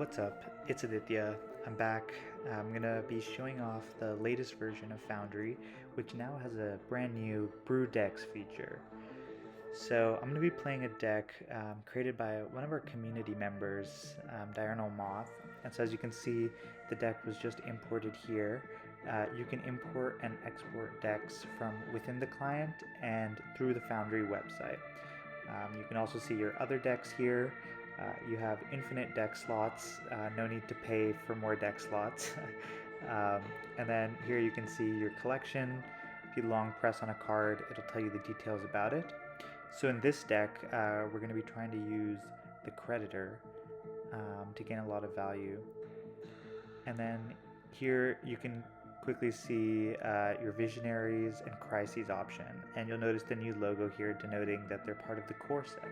What's up? It's Aditya. I'm back. I'm gonna be showing off the latest version of Foundry, which now has a brand new brew decks feature. So I'm gonna be playing a deck created by one of our community members, DiurnalMoth. And so as you can see, the deck was just imported here. You can import and export decks from within the client and through the Foundry website. You can also see your other decks here. You have infinite deck slots, no need to pay for more deck slots. um, and then here you can see your collection. If you long press on a card, it'll tell you the details about it. So in this deck, we're going to be trying to use the Creditor to gain a lot of value. And then here you can quickly see your visionaries and crises option, and you'll notice the new logo here denoting that they're part of the core set.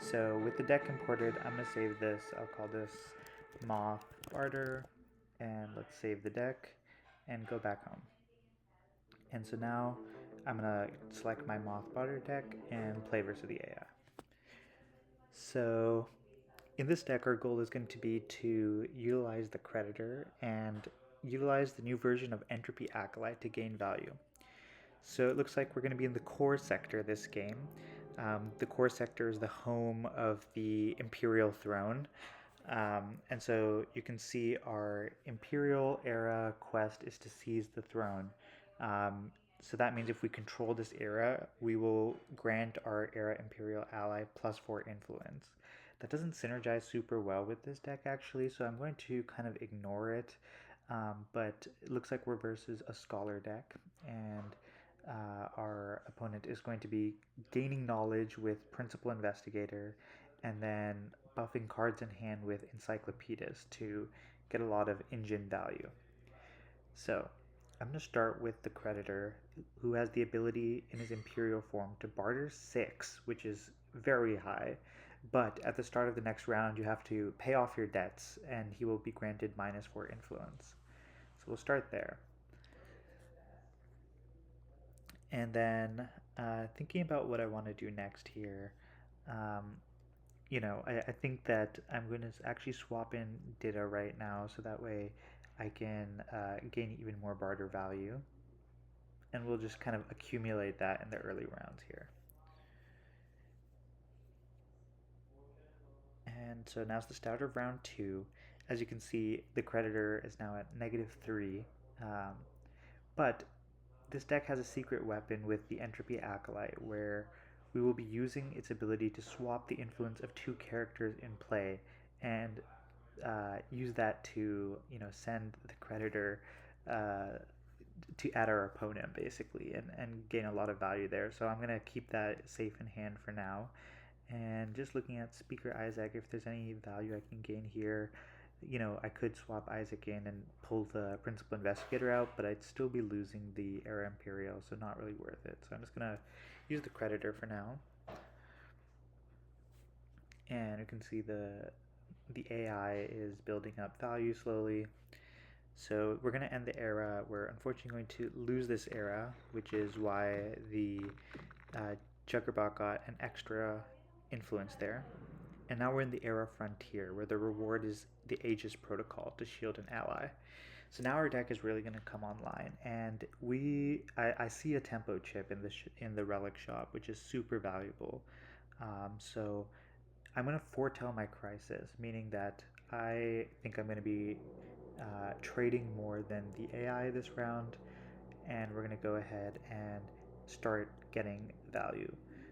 So with the deck imported, I'm going to save this. I'll call this Moth Barter, and let's save the deck and go back home. And so now I'm going to select my Moth Barter deck and play versus the AI. So in this deck, our goal is going to be to utilize the Creditor and utilize the new version of Entropy Acolyte to gain value. So it looks like we're going to be in the core sector this game. The core sector is the home of the Imperial throne. And so you can see our Imperial era quest is to seize the throne. So that means if we control this era, we will grant our era Imperial ally +4 influence. That doesn't synergize super well with this deck actually, so I'm going to kind of ignore it. But it looks like we're versus a Scholar deck, and our opponent is going to be gaining knowledge with Principal Investigator and then buffing cards in hand with Encyclopedist to get a lot of engine value. So I'm going to start with the Creditor, who has the ability in his Imperial form to barter 6, which is very high. But at the start of the next round, you have to pay off your debts, and he will be granted -4 influence. So we'll start there. And then thinking about what I want to do next here, um, I think that I'm going to actually swap in Dita right now so that way I can gain even more barter value. And we'll just kind of accumulate that in the early rounds here. And so now's the start of round 2. As you can see, the Creditor is now at -3. But this deck has a secret weapon with the Entropy Acolyte, where we will be using its ability to swap the influence of 2 characters in play and use that to, send the Creditor to at our opponent, basically, and gain a lot of value there. So I'm going to keep that safe in hand for now. And just looking at Speaker Isaac, if there's any value I can gain here, I could swap Isaac in and pull the Principal Investigator out, but I'd still be losing the Era Imperial, so not really worth it. So I'm just going to use the Creditor for now. And you can see the AI is building up value slowly. So we're going to end the era. We're unfortunately going to lose this era, which is why the Juggerbot got an extra influence there. And now we're in the era frontier, where the reward is the Aegis Protocol to shield an ally. So now our deck is really going to come online, and I see a tempo chip in the relic shop, which is super valuable. So I'm going to foretell my crisis, meaning that I think I'm going to be trading more than the AI this round, and we're going to go ahead and start getting value.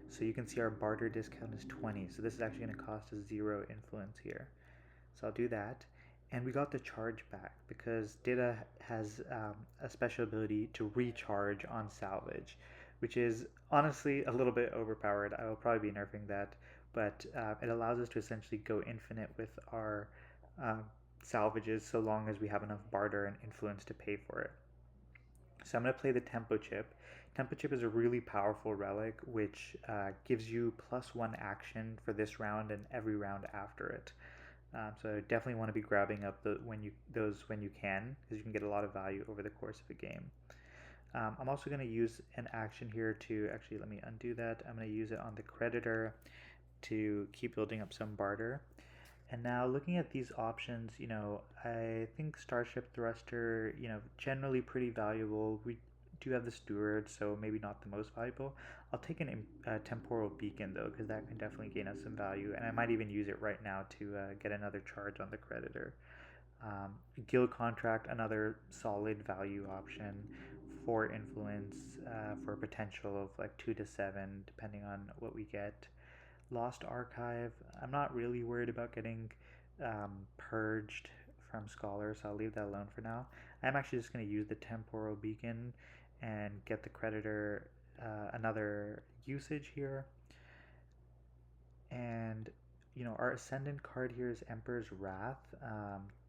So you can see our barter discount is 20, so this is actually going to cost us 0 influence here. So I'll do that. And we got the charge back because Dita has a special ability to recharge on salvage, which is honestly a little bit overpowered. I will probably be nerfing that, but it allows us to essentially go infinite with our salvages so long as we have enough barter and influence to pay for it. So I'm going to play the Tempo Chip. Tempo Chip is a really powerful relic which gives you +1 action for this round and every round after it. So definitely want to be grabbing up those when you can, because you can get a lot of value over the course of a game. I'm also going to use an action here to actually, let me undo that. I'm going to use it on the Creditor to keep building up some barter. And now looking at these options, I think Starship Thruster, generally pretty valuable. We do have the Steward, so maybe not the most valuable. I'll take a Temporal Beacon though, because that can definitely gain us some value, and I might even use it right now to get another charge on the creditor. Guild Contract, another solid value option for influence, for a potential of like 2 to 7, depending on what we get. Lost Archive, I'm not really worried about getting purged from Scholars, so I'll leave that alone for now. I'm actually just going to use the Temporal Beacon and get the creditor another usage here. And our Ascendant card here is Emperor's Wrath,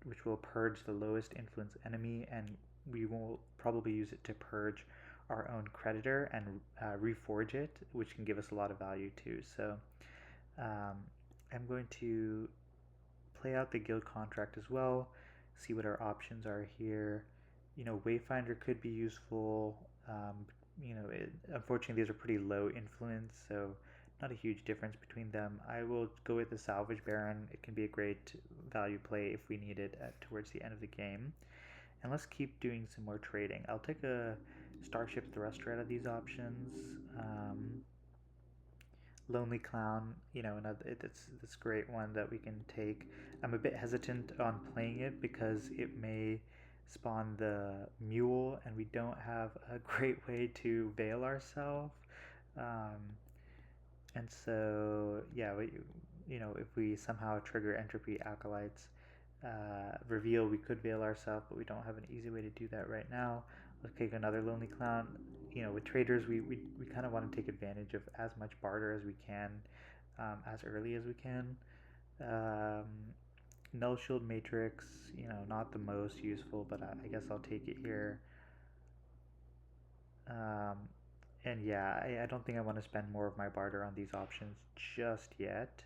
which will purge the lowest influence enemy, and we will probably use it to purge our own creditor and reforge it, which can give us a lot of value too. So I'm going to play out the guild contract as well, see what our options are here. Wayfinder could be useful. Unfortunately, these are pretty low influence, so not a huge difference between them. I will go with the Salvage Baron. It can be a great value play if we need it towards the end of the game. And let's keep doing some more trading. I'll take a Starship Thruster out of these options. Lonely Clown, it's a great one that we can take. I'm a bit hesitant on playing it because it may spawn the Mule, and we don't have a great way to veil ourselves. Um, and so, yeah, if we somehow trigger Entropy Acolytes reveal, we could veil ourselves, but we don't have an easy way to do that right now. Let's take another Lonely Clown. With traders, we kind of want to take advantage of as much barter as we can, as early as we can. Um, Null Shield Matrix, not the most useful, but I guess I'll take it here. Um, and yeah, I don't think I want to spend more of my barter on these options just yet.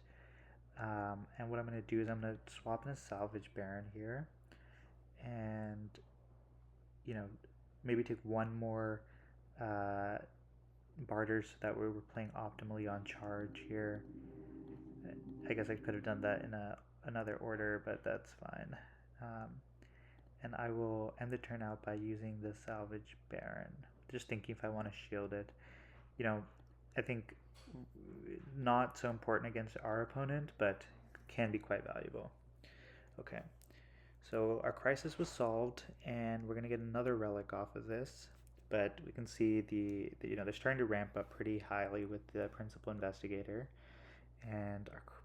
And what I'm going to do is I'm going to swap in a Salvage Baron here, and maybe take one more uh, barter so that we're playing optimally on charge here. I guess I could have done that in another order, but that's fine. Um, and I will end the turn out by using the Salvage Baron. Just thinking if I want to shield it. I think not so important against our opponent, but can be quite valuable. Okay, so our crisis was solved, and we're gonna get another relic off of this. But we can see they're starting to ramp up pretty highly with the principal investigator,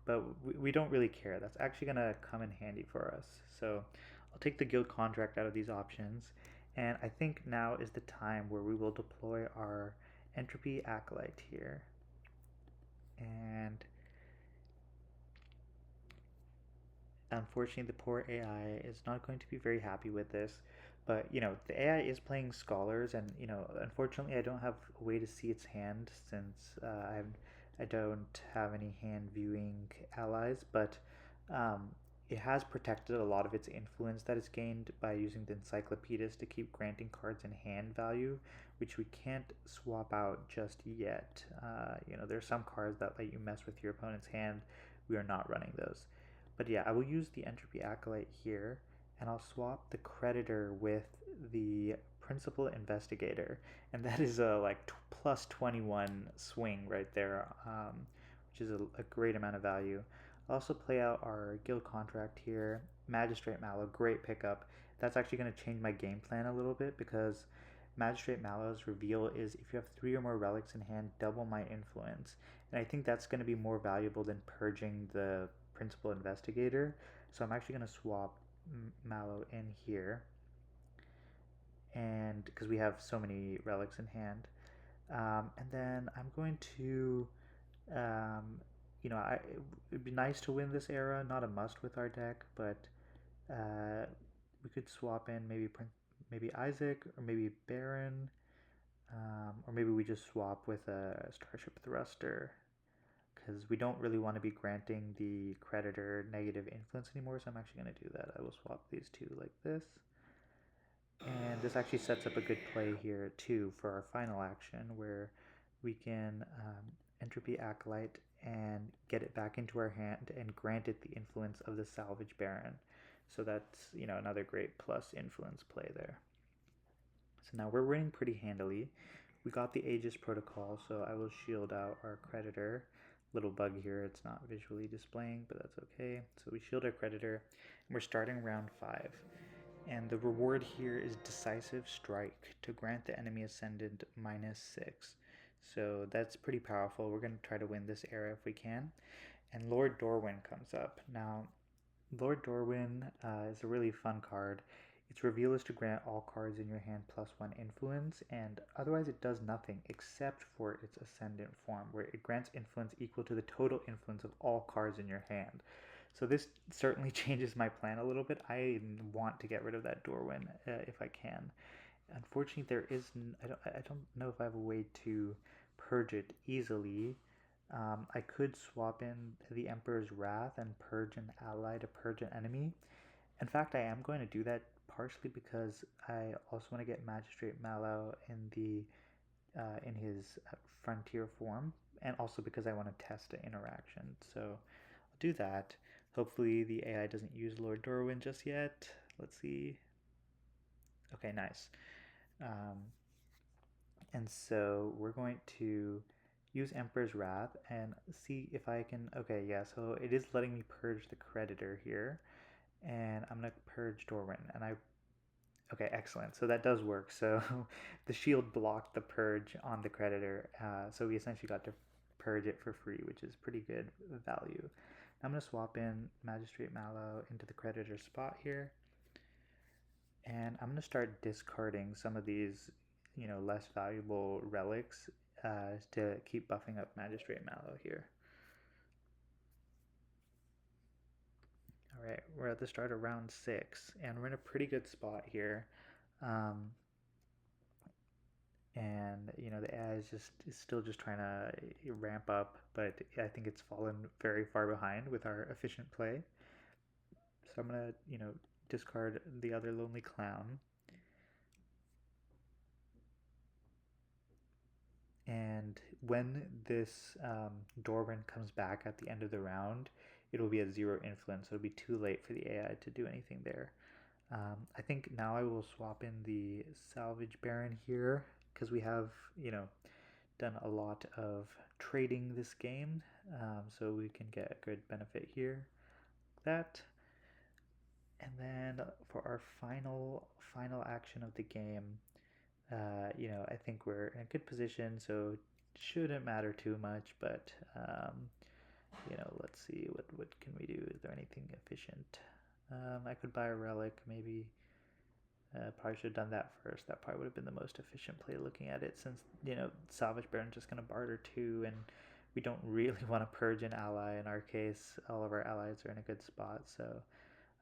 but we don't really care. That's actually gonna come in handy for us. So I'll take the guild contract out of these options, and I think now is the time where we will deploy our Entropy Acolyte here. And unfortunately, the poor AI is not going to be very happy with this. But the AI is playing Scholars, and unfortunately, I don't have a way to see its hand since I don't have any hand viewing allies. But um, it has protected a lot of its influence that it's gained by using the Encyclopedist to keep granting cards in hand value, which we can't swap out just yet. There's some cards that let you mess with your opponent's hand. We are not running those. But yeah, I will use the Entropy Acolyte here, and I'll swap the creditor with the Principal Investigator, and that is a plus 21 swing right there, which is a great amount of value. I'll also play out our guild contract here. Magistrate Mallow, great pickup. That's actually going to change my game plan a little bit, because Magistrate Mallow's reveal is if you have 3 or more relics in hand, double my influence. And I think that's going to be more valuable than purging the Principal Investigator. So I'm actually going to swap Mallow in here, and because we have so many relics in hand. And then I'm going to, it'd be nice to win this era, not a must with our deck, but we could swap in maybe Isaac, or maybe Baron, or maybe we just swap with a Starship Thruster, because we don't really want to be granting the creditor negative influence anymore, so I'm actually going to do that. I will swap these two like this. And this actually sets up a good play here too for our final action, where we can Entropy Acolyte and get it back into our hand and grant it the influence of the Salvage Baron. So that's, another great plus influence play there. So now we're winning pretty handily. We got the Aegis protocol, so I will shield out our creditor. Little bug here, it's not visually displaying, but that's okay. So we shield our creditor, and we're starting round 5. And the reward here is Decisive Strike to grant the enemy ascendant -6. So that's pretty powerful. We're going to try to win this era if we can. And Lord Dorwyn comes up. Now, Lord Dorwyn is a really fun card. Its reveal is to grant all cards in your hand +1 influence, and otherwise it does nothing except for its ascendant form, where it grants influence equal to the total influence of all cards in your hand. So this certainly changes my plan a little bit. I want to get rid of that Dorwyn if I can. Unfortunately, there is I don't know if I have a way to purge it easily. I could swap in the Emperor's Wrath and purge an ally to purge an enemy. In fact, I am going to do that partially because I also want to get Magistrate Mallow in his frontier form, and also because I want to test the interaction. So I'll do that. Hopefully the AI doesn't use Lord Dorwyn just yet. Let's see. Okay, nice. And so we're going to use Emperor's Wrath and see if I can... Okay, yeah, so it is letting me purge the creditor here. And I'm going to purge Dorwyn. And okay, excellent. So that does work. So the shield blocked the purge on the creditor. So we essentially got to purge it for free, which is pretty good value. I'm going to swap in Magistrate Mallow into the creditor spot here. And I'm going to start discarding some of these, less valuable relics to keep buffing up Magistrate Mallow here. All right, we're at the start of round 6, and we're in a pretty good spot here. And the AI is still just trying to ramp up, but I think it's fallen very far behind with our efficient play. So I'm gonna discard the other Lonely Clown, and when this Dorwyn comes back at the end of the round, it'll be at 0 influence, so it'll be too late for the AI to do anything there. I think now I will swap in the Salvage Baron here, because we have, done a lot of trading this game, so we can get a good benefit here. That. And then for our final action of the game, I think we're in a good position, so it shouldn't matter too much, but, let's see, what can we do? Is there anything efficient? I could buy a relic, maybe. Probably should have done that first. That probably would have been the most efficient play looking at it, since, Salvage Baron's just going to barter too, and we don't really want to purge an ally. In our case, all of our allies are in a good spot, so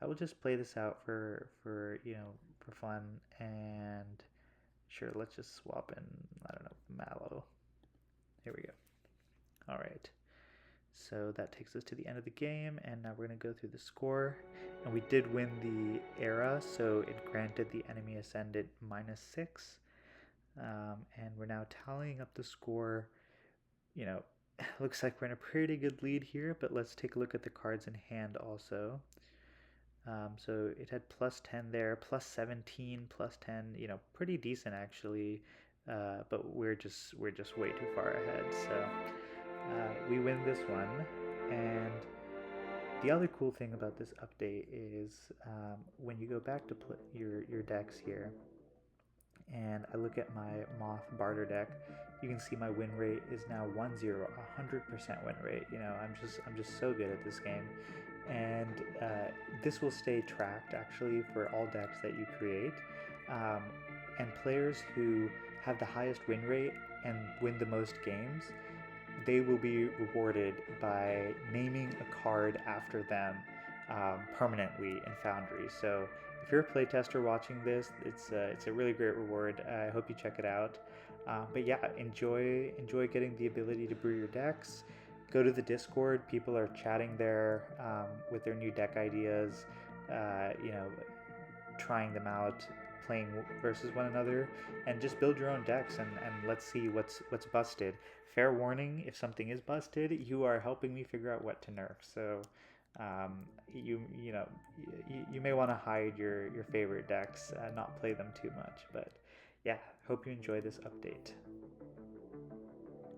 I will just play this out for fun, and sure, let's just swap in, I don't know, Mallow. Here we go. All right. So that takes us to the end of the game, and now we're going to go through the score. And we did win the era, so it granted the enemy ascendant -6. And we're now tallying up the score. Looks like we're in a pretty good lead here, but let's take a look at the cards in hand also. So it had +10 there, +17, +10, pretty decent actually, but we're just way too far ahead. So we win this one. And the other cool thing about this update is when you go back to your decks here, and I look at my Moth Barter deck, you can see my win rate is now 1-0, 100% win rate. I'm just so good at this game. And this will stay tracked actually for all decks that you create, and players who have the highest win rate and win the most games, they will be rewarded by naming a card after them permanently in Foundry. So if you're a playtester watching this, it's a really great reward. I hope you check it out. But yeah, enjoy getting the ability to brew your decks. Go to the Discord. People are chatting there with their new deck ideas, trying them out, playing versus one another, and just build your own decks, and let's see what's busted. Fair warning, if something is busted, you are helping me figure out what to nerf. So you know you may want to hide your favorite decks, not play them too much. But yeah, hope you enjoy this update.